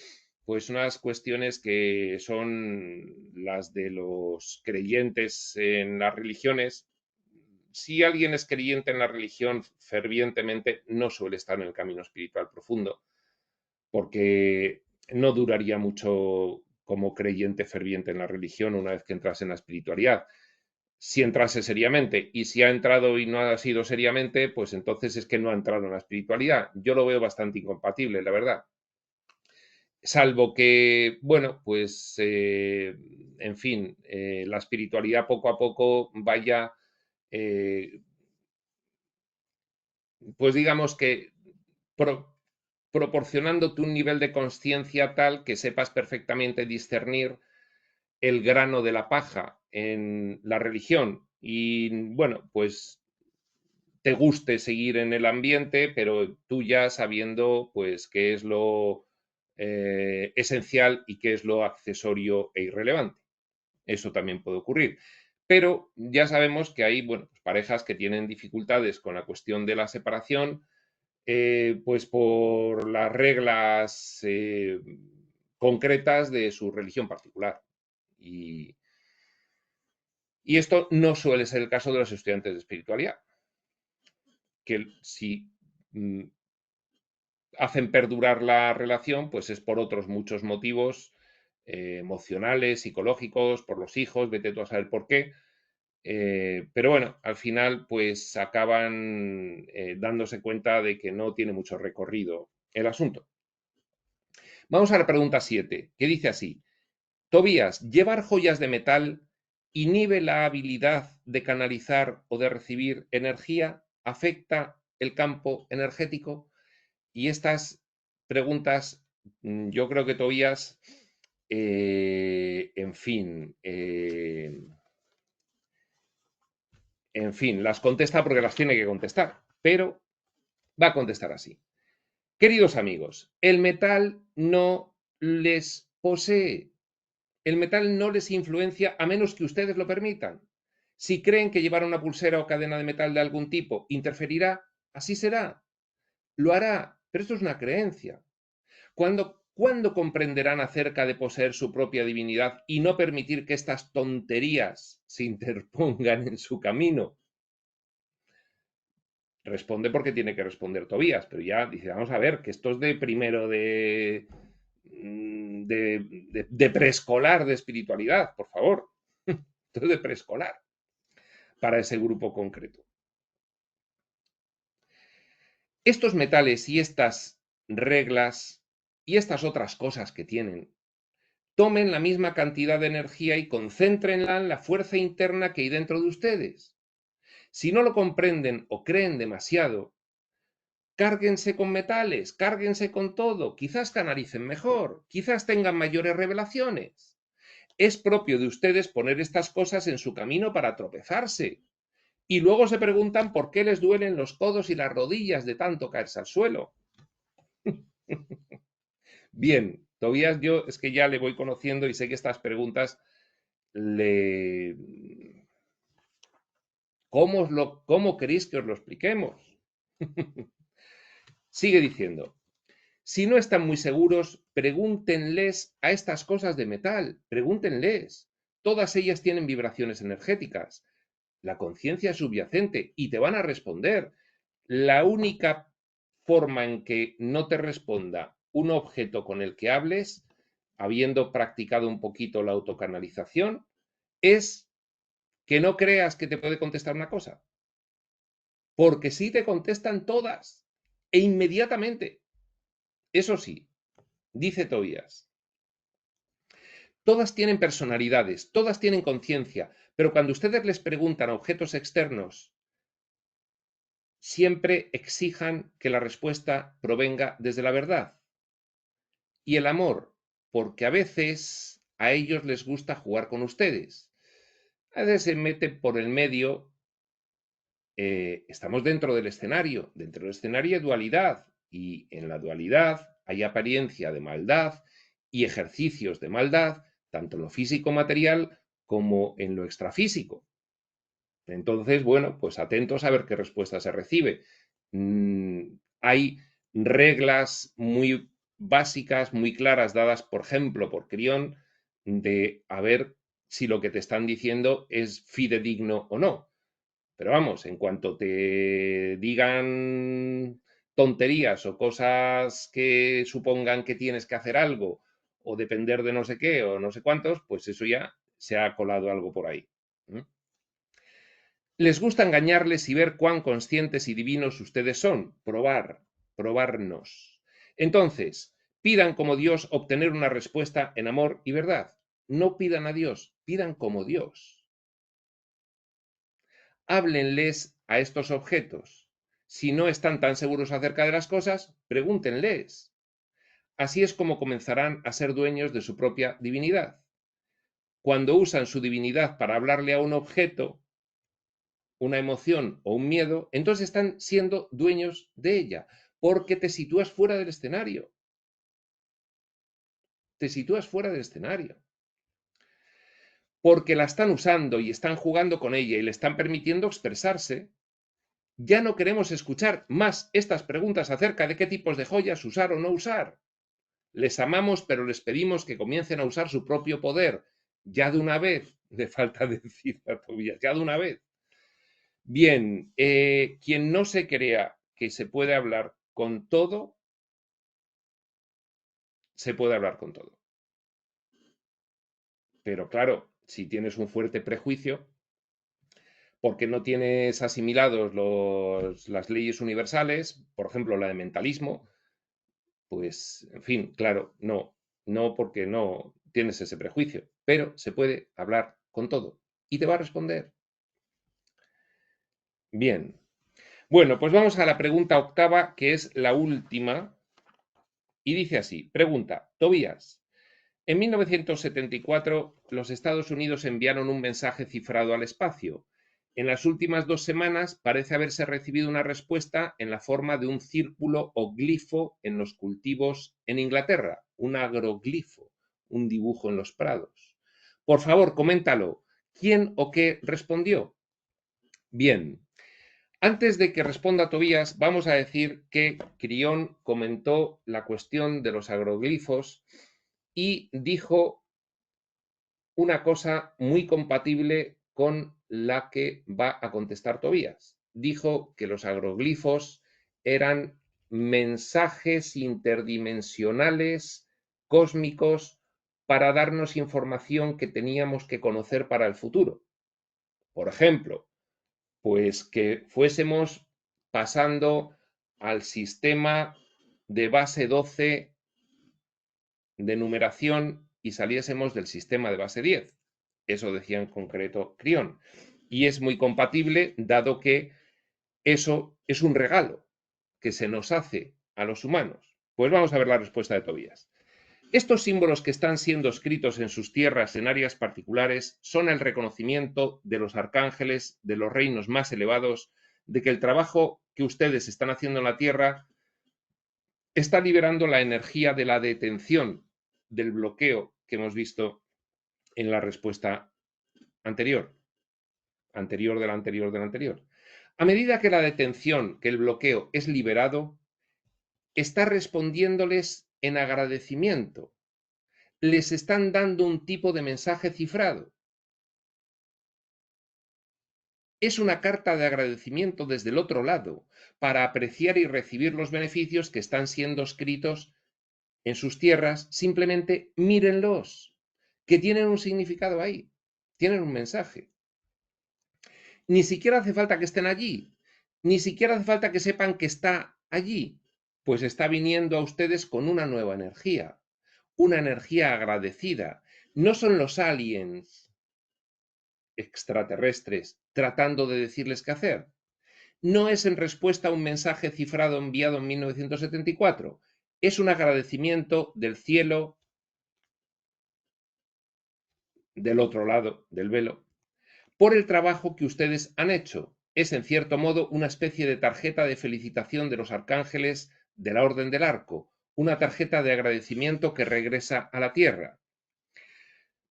pues unas cuestiones que son las de los creyentes en las religiones. Si alguien es creyente en la religión fervientemente, no suele estar en el camino espiritual profundo, porque no duraría mucho como creyente ferviente en la religión una vez que entras en la espiritualidad. Si entrase seriamente, y si ha entrado y no ha sido seriamente, pues entonces es que no ha entrado en la espiritualidad. Yo lo veo bastante incompatible, la verdad. Salvo que, bueno, pues, en fin, la espiritualidad poco a poco vaya, eh, pues digamos que proporcionándote un nivel de conciencia tal que sepas perfectamente discernir el grano de la paja en la religión. Y bueno, pues te guste seguir en el ambiente, pero tú ya sabiendo pues qué es lo esencial y qué es lo accesorio e irrelevante. Eso también puede ocurrir. Pero ya sabemos que hay, bueno, pues parejas que tienen dificultades con la cuestión de la separación, pues por las reglas concretas de su religión particular. Y esto no suele ser el caso de los estudiantes de espiritualidad, que si hacen perdurar la relación, pues es por otros muchos motivos emocionales, psicológicos, por los hijos, vete tú a saber por qué. Pero bueno, al final pues acaban dándose cuenta de que no tiene mucho recorrido el asunto. Vamos a la pregunta 7, que dice así. Tobías, ¿llevar joyas de metal inhibe la habilidad de canalizar o de recibir energía? ¿Afecta el campo energético? Y estas preguntas, yo creo que Tobías, en fin, las contesta porque las tiene que contestar, pero va a contestar así. Queridos amigos, el metal no les posee. El metal no les influencia a menos que ustedes lo permitan. Si creen que llevar una pulsera o cadena de metal de algún tipo interferirá, así será. Lo hará, pero esto es una creencia. ¿Cuándo comprenderán acerca de poseer su propia divinidad y no permitir que estas tonterías se interpongan en su camino? Responde porque tiene que responder Tobías, pero ya dice, vamos a ver, que esto es de primero de preescolar de espiritualidad, por favor. Esto es de preescolar para ese grupo concreto. Estos metales y estas reglas y estas otras cosas que tienen, tomen la misma cantidad de energía y concéntrenla en la fuerza interna que hay dentro de ustedes. Si no lo comprenden o creen demasiado, Cárguense con metales, cárguense con todo, quizás canalicen mejor, quizás tengan mayores revelaciones. Es propio de ustedes poner estas cosas en su camino para tropezarse. Y luego se preguntan por qué les duelen los codos y las rodillas de tanto caerse al suelo. Bien, Tobías, yo es que ya le voy conociendo y sé que estas preguntas le... ¿Cómo queréis que os lo expliquemos? Sigue diciendo, si no están muy seguros, pregúntenles a estas cosas de metal, pregúntenles. Todas ellas tienen vibraciones energéticas. La conciencia subyacente y te van a responder. La única forma en que no te responda un objeto con el que hables, habiendo practicado un poquito la autocanalización, es que no creas que te puede contestar una cosa. Porque sí te contestan todas e inmediatamente. Eso sí, dice Tobías, todas tienen personalidades, todas tienen conciencia, pero cuando ustedes les preguntan a objetos externos, siempre exijan que la respuesta provenga desde la verdad. Y el amor, porque a veces a ellos les gusta jugar con ustedes. A veces se meten por el medio, estamos dentro del escenario hay dualidad, y en la dualidad hay apariencia de maldad y ejercicios de maldad, tanto en lo físico material como en lo extrafísico. Entonces, bueno, pues atentos a ver qué respuesta se recibe. Hay reglas muy básicas, muy claras, dadas, por ejemplo, por Crión, de a ver si lo que te están diciendo es fidedigno o no. Pero vamos, en cuanto te digan tonterías o cosas que supongan que tienes que hacer algo o depender de no sé qué o no sé cuántos, pues eso ya se ha colado algo por ahí. Les gusta engañarles y ver cuán conscientes y divinos ustedes son. Probarnos. Entonces, pidan como Dios obtener una respuesta en amor y verdad. No pidan a Dios, pidan como Dios. Háblenles a estos objetos. Si no están tan seguros acerca de las cosas, pregúntenles. Así es como comenzarán a ser dueños de su propia divinidad. Cuando usan su divinidad para hablarle a un objeto, una emoción o un miedo, entonces están siendo dueños de ella, porque te sitúas fuera del escenario. Te sitúas fuera del escenario. Porque la están usando y están jugando con ella y le están permitiendo expresarse, ya no queremos escuchar más estas preguntas acerca de qué tipos de joyas usar o no usar. Les amamos, pero les pedimos que comiencen a usar su propio poder, ya de una vez. Le falta decir a Tobías, ya de una vez. Bien, quien no se crea que se puede hablar con todo, se puede hablar con todo. Pero claro, si tienes un fuerte prejuicio, porque no tienes asimilados las leyes universales, por ejemplo, la de mentalismo, pues, en fin, claro, no porque no tienes ese prejuicio, pero se puede hablar con todo y te va a responder. Bien. Bueno, pues vamos a la pregunta octava, que es la última, y dice así, pregunta, Tobías, en 1974 los Estados Unidos enviaron un mensaje cifrado al espacio. En las últimas 2 semanas parece haberse recibido una respuesta en la forma de un círculo o glifo en los cultivos en Inglaterra, un agroglifo, un dibujo en los prados. Por favor, coméntalo. ¿Quién o qué respondió? Bien, antes de que responda Tobías, vamos a decir que Crión comentó la cuestión de los agroglifos y dijo una cosa muy compatible con la que va a contestar Tobías. Dijo que los agroglifos eran mensajes interdimensionales cósmicos para darnos información que teníamos que conocer para el futuro. Por ejemplo, pues que fuésemos pasando al sistema de base 12 de numeración y saliésemos del sistema de base 10. Eso decía en concreto Crión. Y es muy compatible, dado que eso es un regalo. que se nos hace a los humanos? Pues vamos a ver la respuesta de Tobías. Estos símbolos que están siendo escritos en sus tierras en áreas particulares son el reconocimiento de los arcángeles de los reinos más elevados de que el trabajo que ustedes están haciendo en la tierra está liberando la energía de la detención, del bloqueo que hemos visto en la respuesta anterior, anterior de la anterior de la anterior. A medida que la detención, que el bloqueo es liberado, está respondiéndoles en agradecimiento. Les están dando un tipo de mensaje cifrado. Es una carta de agradecimiento desde el otro lado para apreciar y recibir los beneficios que están siendo escritos en sus tierras. Simplemente mírenlos, que tienen un significado ahí, tienen un mensaje. Ni siquiera hace falta que estén allí, ni siquiera hace falta que sepan que está allí, pues está viniendo a ustedes con una nueva energía, una energía agradecida. No son los aliens extraterrestres tratando de decirles qué hacer. No es en respuesta a un mensaje cifrado enviado en 1974. Es un agradecimiento del cielo, del otro lado del velo, por el trabajo que ustedes han hecho. Es, en cierto modo, una especie de tarjeta de felicitación de los arcángeles de la Orden del Arco, una tarjeta de agradecimiento que regresa a la Tierra.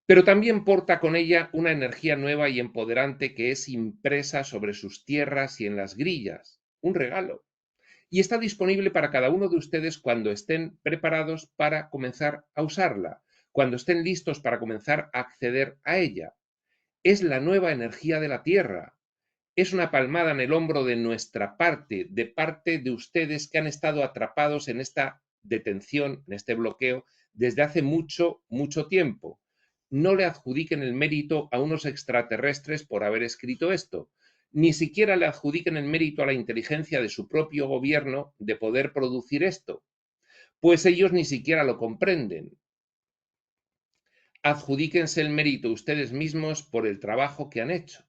Pero también porta con ella una energía nueva y empoderante que es impresa sobre sus tierras y en las grillas, un regalo. Y está disponible para cada uno de ustedes cuando estén preparados para comenzar a usarla, cuando estén listos para comenzar a acceder a ella. Es la nueva energía de la Tierra. Es una palmada en el hombro de nuestra parte, de parte de ustedes que han estado atrapados en esta detención, en este bloqueo, desde hace mucho, mucho tiempo. No le adjudiquen el mérito a unos extraterrestres por haber escrito esto. Ni siquiera le adjudiquen el mérito a la inteligencia de su propio gobierno de poder producir esto, pues ellos ni siquiera lo comprenden. Adjudíquense el mérito ustedes mismos por el trabajo que han hecho.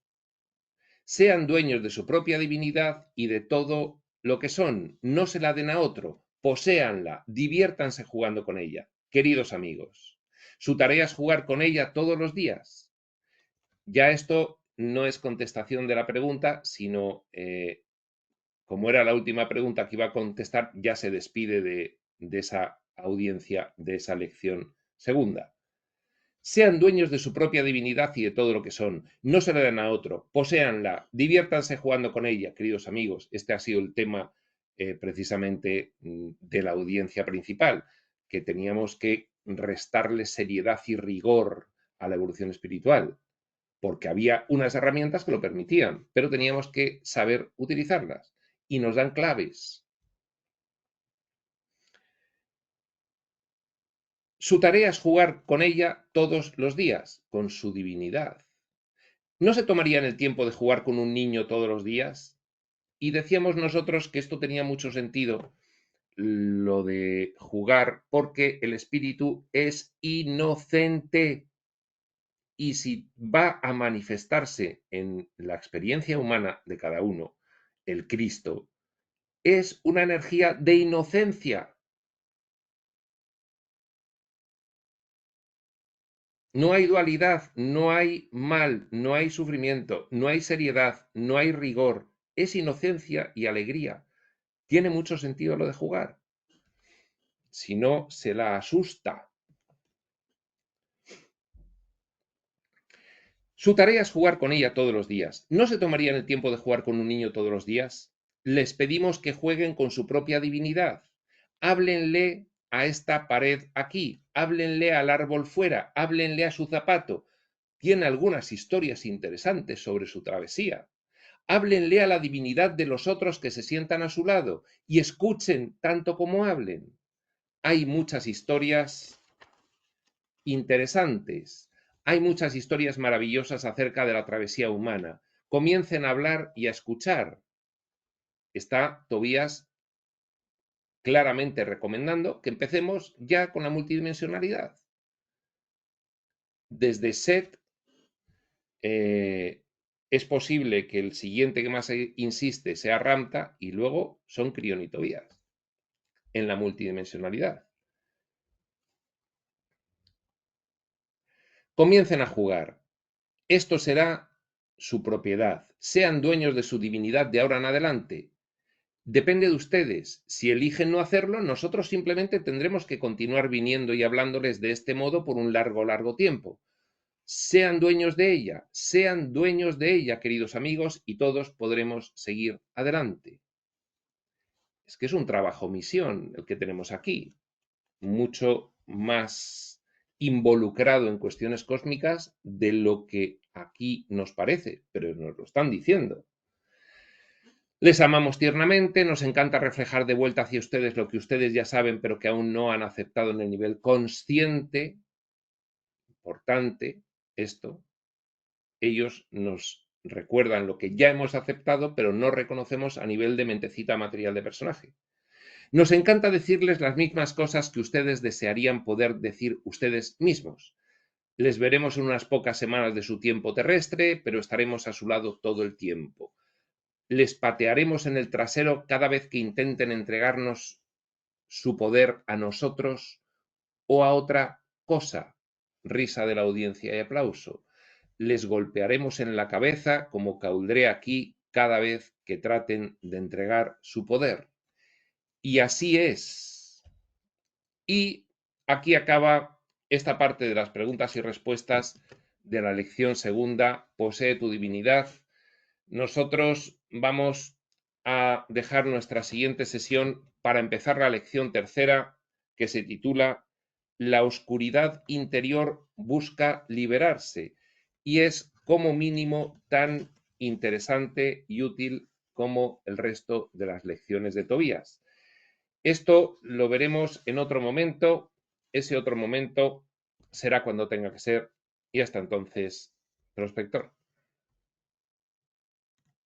Sean dueños de su propia divinidad y de todo lo que son. No se la den a otro, poséanla, diviértanse jugando con ella. Queridos amigos, su tarea es jugar con ella todos los días. Ya esto no es contestación de la pregunta, sino, como era la última pregunta que iba a contestar, ya se despide de esa audiencia, de esa lección segunda. Sean dueños de su propia divinidad y de todo lo que son. No se la den a otro, poséanla, diviértanse jugando con ella, queridos amigos. Este ha sido el tema precisamente de la audiencia principal, que teníamos que restarle seriedad y rigor a la evolución espiritual, porque había unas herramientas que lo permitían, pero teníamos que saber utilizarlas y nos dan claves. Su tarea es jugar con ella todos los días, con su divinidad. ¿No se tomarían el tiempo de jugar con un niño todos los días? Y decíamos nosotros que esto tenía mucho sentido, lo de jugar, porque el espíritu es inocente. Y si va a manifestarse en la experiencia humana de cada uno, el Cristo, es una energía de inocencia. No hay dualidad, no hay mal, no hay sufrimiento, no hay seriedad, no hay rigor. Es inocencia y alegría. Tiene mucho sentido lo de jugar. Si no, se la asusta. Su tarea es jugar con ella todos los días. ¿No se tomarían el tiempo de jugar con un niño todos los días? Les pedimos que jueguen con su propia divinidad. Háblenle a esta pared aquí, háblenle al árbol fuera, háblenle a su zapato. Tiene algunas historias interesantes sobre su travesía. Háblenle a la divinidad de los otros que se sientan a su lado y escuchen tanto como hablen. Hay muchas historias interesantes. Hay muchas historias maravillosas acerca de la travesía humana. Comiencen a hablar y a escuchar. Está Tobías claramente recomendando que empecemos ya con la multidimensionalidad. Desde Set, Es posible que el siguiente que más insiste sea Ramta y luego son Crión y Tobías en la multidimensionalidad. Comiencen a jugar. Esto será su propiedad. Sean dueños de su divinidad de ahora en adelante. Depende de ustedes. Si eligen no hacerlo, nosotros simplemente tendremos que continuar viniendo y hablándoles de este modo por un largo, largo tiempo. Sean dueños de ella, queridos amigos, y todos podremos seguir adelante. Es que es un trabajo misión el que tenemos aquí, mucho más involucrado en cuestiones cósmicas de lo que aquí nos parece, pero nos lo están diciendo. Les amamos tiernamente, nos encanta reflejar de vuelta hacia ustedes lo que ustedes ya saben, pero que aún no han aceptado en el nivel consciente. Importante esto. Ellos nos recuerdan lo que ya hemos aceptado, pero no reconocemos a nivel de mentecita material de personaje. Nos encanta decirles las mismas cosas que ustedes desearían poder decir ustedes mismos. Les veremos en unas pocas semanas de su tiempo terrestre, pero estaremos a su lado todo el tiempo. Les patearemos en el trasero cada vez que intenten entregarnos su poder a nosotros o a otra cosa. Risa de la audiencia y aplauso. Les golpearemos en la cabeza como cauldré aquí cada vez que traten de entregar su poder. Y así es. Y aquí acaba esta parte de las preguntas y respuestas de la lección segunda, Posee tu divinidad. Nosotros vamos a dejar nuestra siguiente sesión para empezar la lección tercera, que se titula La oscuridad interior busca liberarse, y es como mínimo tan interesante y útil como el resto de las lecciones de Tobías. Esto lo veremos en otro momento. Ese otro momento será cuando tenga que ser. Y hasta entonces, prospector.